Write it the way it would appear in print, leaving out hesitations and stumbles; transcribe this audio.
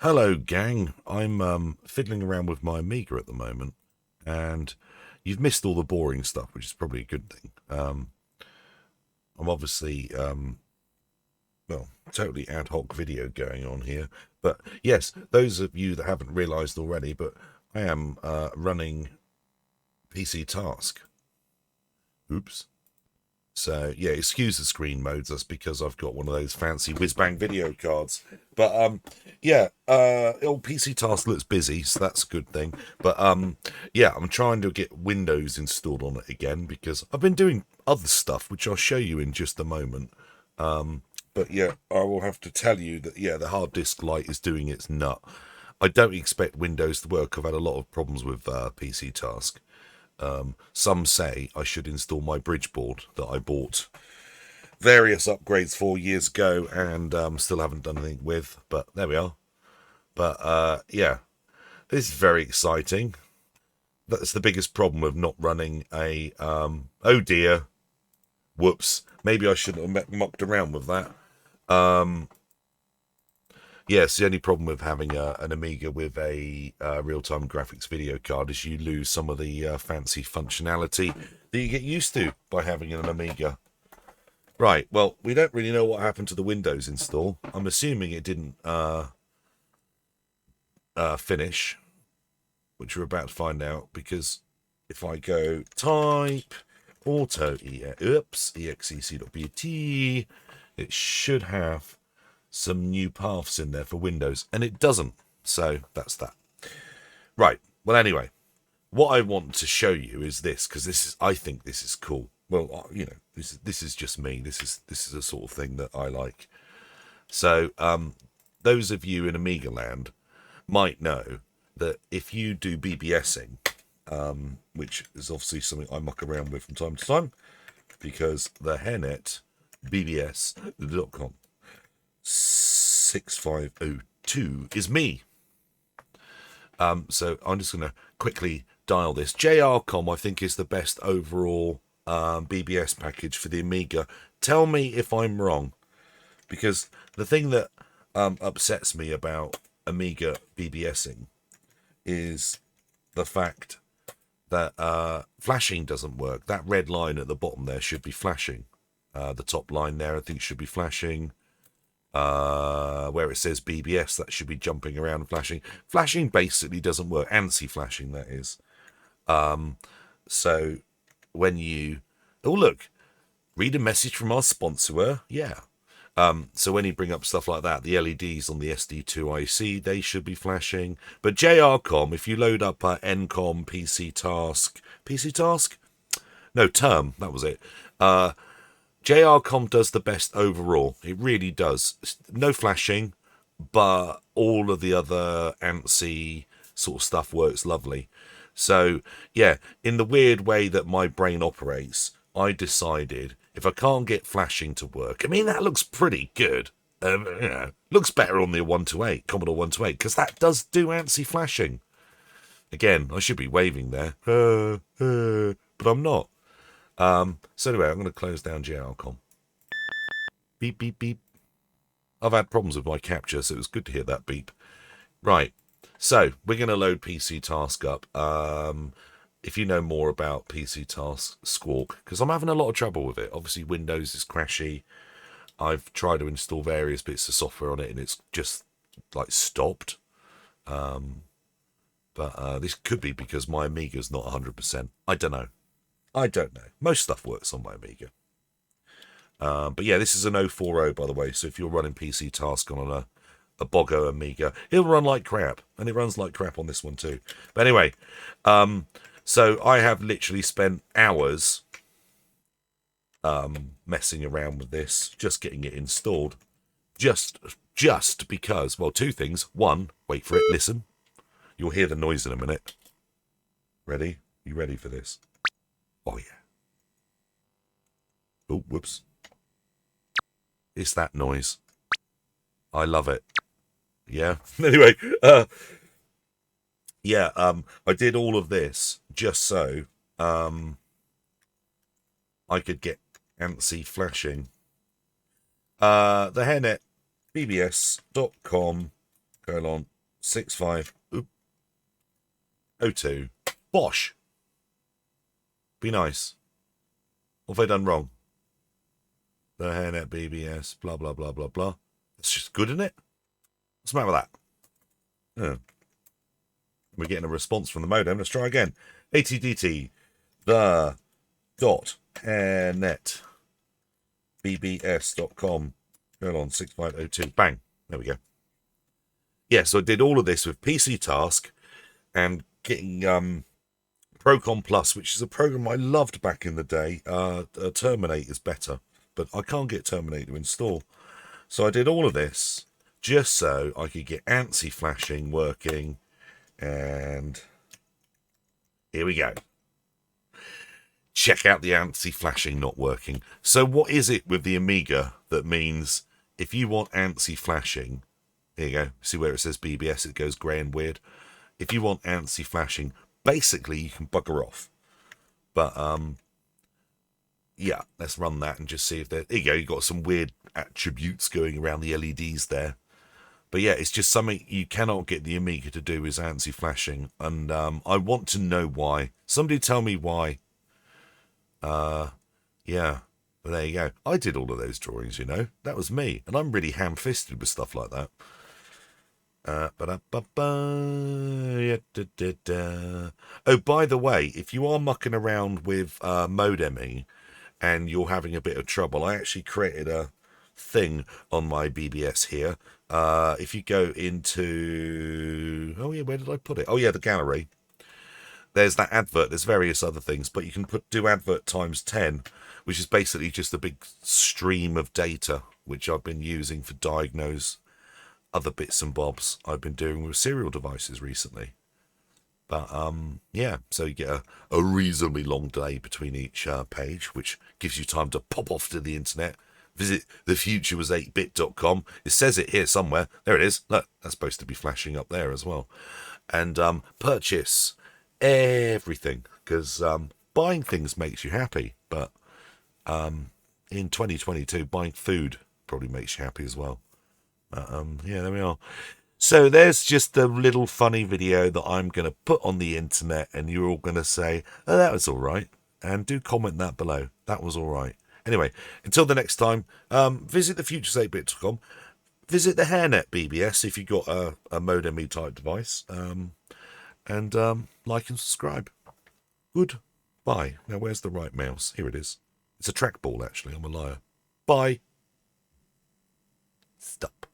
Hello, gang. I'm fiddling around with my Amiga at the moment, and you've missed all the boring stuff, which is probably a good thing. I'm obviously, well, totally ad hoc video going on here, but yes, those of you that haven't realised already, but I am running PC Task. Oops. So yeah, excuse the screen modes. That's because I've got one of those fancy whiz-bang video cards. But yeah, old PC Task looks busy, so that's a good thing. But yeah, I'm trying to get Windows installed on it again because I've been doing other stuff, which I'll show you in just a moment. But yeah, I will have to tell you that yeah, the hard disk light is doing its nut. I don't expect Windows to work. I've had a lot of problems with PC Task. Some say I should install my bridgeboard that I bought various upgrades 4 years ago and still haven't done anything with, but there we are. But yeah, this is very exciting. That's the biggest problem with not running a oh dear, whoops, maybe I shouldn't have mucked around with that. Yes, the only problem with having an Amiga with a real-time graphics video card is you lose some of the fancy functionality that you get used to by having an Amiga. Right, well, we don't really know what happened to the Windows install. I'm assuming it didn't finish, which we're about to find out, because if I go type auto exec.bat, it should have some new paths in there for Windows, and it doesn't. So that's that. Right. Well, anyway, what I want to show you is this, because I think this is cool. Well, you know, this is just me. This is a sort of thing that I like. So, those of you in Amiga land might know that if you do BBS'ing, which is obviously something I muck around with from time to time, because the hairnet bbs.com 6502 is me. So I'm just going to quickly dial this. JRCom, I think, is the best overall BBS package for the Amiga. Tell me if I'm wrong, because the thing that upsets me about Amiga BBS'ing is the fact that flashing doesn't work. That red line at the bottom there should be flashing. The top line there, I think, should be flashing. Where it says BBS, that should be jumping around and flashing. Flashing basically doesn't work. ANSI flashing, that is. So when you... Oh, look. Read a message from our sponsor. Yeah. So when you bring up stuff like that, the LEDs on the SD2IC, they should be flashing. But JRCom, if you load up NCOM, PC Task? No, Term, that was it. JRCom does the best overall. It really does. No flashing, but all of the other ANSI sort of stuff works lovely. So, yeah, in the weird way that my brain operates, I decided if I can't get flashing to work, I mean, that looks pretty good. You know, looks better on the 128, Commodore 128, because that does do ANSI flashing. Again, I should be waving there, but I'm not. So anyway, I'm going to close down JRCom. Beep, beep, beep. I've had problems with my capture, so it was good to hear that beep. Right, so we're going to load PC Task up. If you know more about PC Task, squawk, because I'm having a lot of trouble with it. Obviously, Windows is crashy. I've tried to install various bits of software on it, and it's just, like, stopped. But this could be because my Amiga's not 100%. I don't know. Most stuff works on my Amiga. But yeah, this is an 040, by the way, so if you're running PC Task on a Boggo Amiga, it'll run like crap, and it runs like crap on this one too. But anyway, so I have literally spent hours messing around with this, just getting it installed, just because, well, two things. One, wait for it, listen. You'll hear the noise in a minute. Ready? You ready for this? Oh, yeah. Oh, whoops. It's that noise. I love it. Yeah. Anyway, yeah, I did all of this just so I could get ANSI flashing. The hairnet bbs.com 6502. Bosh. Be nice. What have I done wrong? The hairnet BBS, blah, blah, blah, blah, blah. It's just good, isn't it? What's the matter with that? Oh. We're getting a response from the modem. Let's try again. ATDT, the dot hairnet bbs.com. Hold on, 6502. Bang. There we go. Yeah, so I did all of this with PC Task and getting Procon Plus, which is a program I loved back in the day. Terminate is better, but I can't get Terminate to install. So I did all of this just so I could get ANSI Flashing working, and here we go. Check out the ANSI Flashing not working. So what is it with the Amiga that means if you want ANSI Flashing, there you go, see where it says BBS, it goes grey and weird. If you want ANSI Flashing, basically you can bugger off. But yeah, let's run that and just see if there you go, you've got some weird attributes going around the LEDs there. But yeah, it's just something you cannot get the Amiga to do is ANSI Flashing, and I want to know why. Somebody tell me why. Yeah, but there you go. I did all of those drawings, you know. That was me, and I'm really ham-fisted with stuff like that. Oh, by the way, if you are mucking around with modeming and you're having a bit of trouble, I actually created a thing on my BBS here. If you go into, oh yeah, where did I put it? Oh yeah, the gallery. There's that advert. There's various other things, but you can do advert times 10, which is basically just a big stream of data, which I've been using for diagnose other bits and bobs I've been doing with serial devices recently. But yeah, so you get a reasonably long delay between each page, which gives you time to pop off to the internet, visit thefuturewas8bit.com. It says it here somewhere. There it is. Look, that's supposed to be flashing up there as well. And purchase everything, because buying things makes you happy, but in 2022 buying food probably makes you happy as well. Yeah, there we are. So there's just a little funny video that I'm going to put on the internet, and you're all going to say, oh, that was all right, and do comment that below. That was all right. Anyway, until the next time, visit thefuturewas8bit.com, visit the hairnet BBS if you've got a modem type device, and like and subscribe. Goodbye. Now, where's the right mouse? Here it is. It's a trackball, actually. I'm a liar. Bye. Stop.